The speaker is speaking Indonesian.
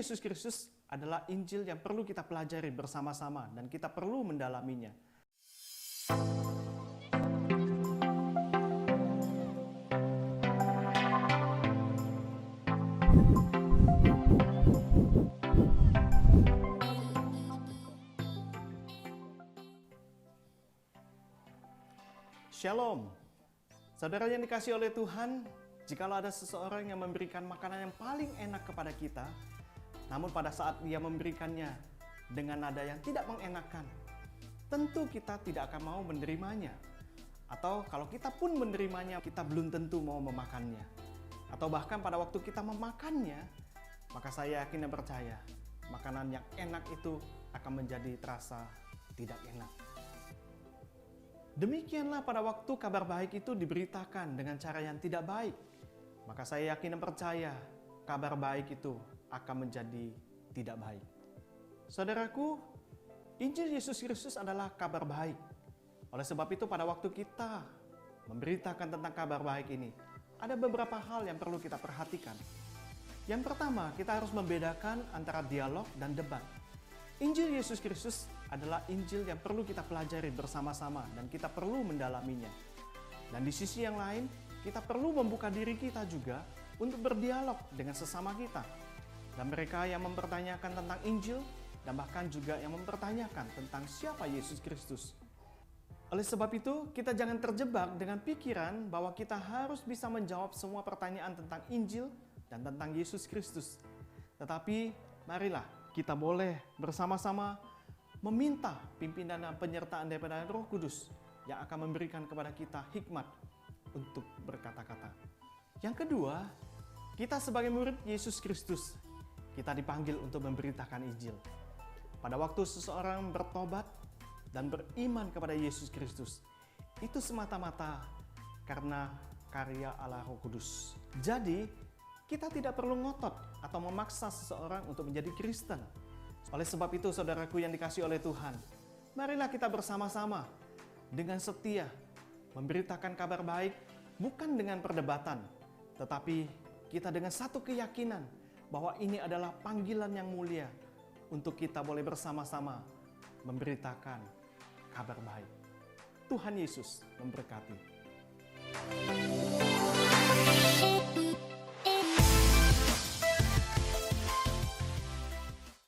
Yesus Kristus adalah Injil yang perlu kita pelajari bersama-sama dan kita perlu mendalaminya. Shalom, saudara yang dikasihi oleh Tuhan. Jikalau ada seseorang yang memberikan makanan yang paling enak kepada kita, namun pada saat dia memberikannya dengan nada yang tidak mengenakan, tentu kita tidak akan mau menerimanya. Atau kalau kita pun menerimanya, kita belum tentu mau memakannya. Atau bahkan pada waktu kita memakannya, maka saya yakin dan percaya, makanan yang enak itu akan menjadi terasa tidak enak. Demikianlah pada waktu kabar baik itu diberitakan dengan cara yang tidak baik, maka saya yakin dan percaya kabar baik itu akan menjadi tidak baik. Saudaraku, Injil Yesus Kristus adalah kabar baik. Oleh sebab itu pada waktu kita memberitakan tentang kabar baik ini, ada beberapa hal yang perlu kita perhatikan. Yang pertama, kita harus membedakan antara dialog dan debat. Injil Yesus Kristus adalah Injil yang perlu kita pelajari bersama-sama dan kita perlu mendalaminya. Dan di sisi yang lain, kita perlu membuka diri kita juga untuk berdialog dengan sesama kita. Dan mereka yang mempertanyakan tentang Injil dan bahkan juga yang mempertanyakan tentang siapa Yesus Kristus. Oleh sebab itu, kita jangan terjebak dengan pikiran bahwa kita harus bisa menjawab semua pertanyaan tentang Injil dan tentang Yesus Kristus. Tetapi, marilah kita boleh bersama-sama meminta pimpinan dan penyertaan daripada Roh Kudus yang akan memberikan kepada kita hikmat untuk berkata-kata. Yang kedua, kita sebagai murid Yesus Kristus, kita dipanggil untuk memberitakan Injil. Pada waktu seseorang bertobat dan beriman kepada Yesus Kristus, itu semata-mata karena karya Allah Roh Kudus. Jadi, kita tidak perlu ngotot atau memaksa seseorang untuk menjadi Kristen. Oleh sebab itu, saudaraku yang dikasihi oleh Tuhan, marilah kita bersama-sama dengan setia memberitakan kabar baik, bukan dengan perdebatan, tetapi kita dengan satu keyakinan bahwa ini adalah panggilan yang mulia untuk kita boleh bersama-sama memberitakan kabar baik. Tuhan Yesus memberkati.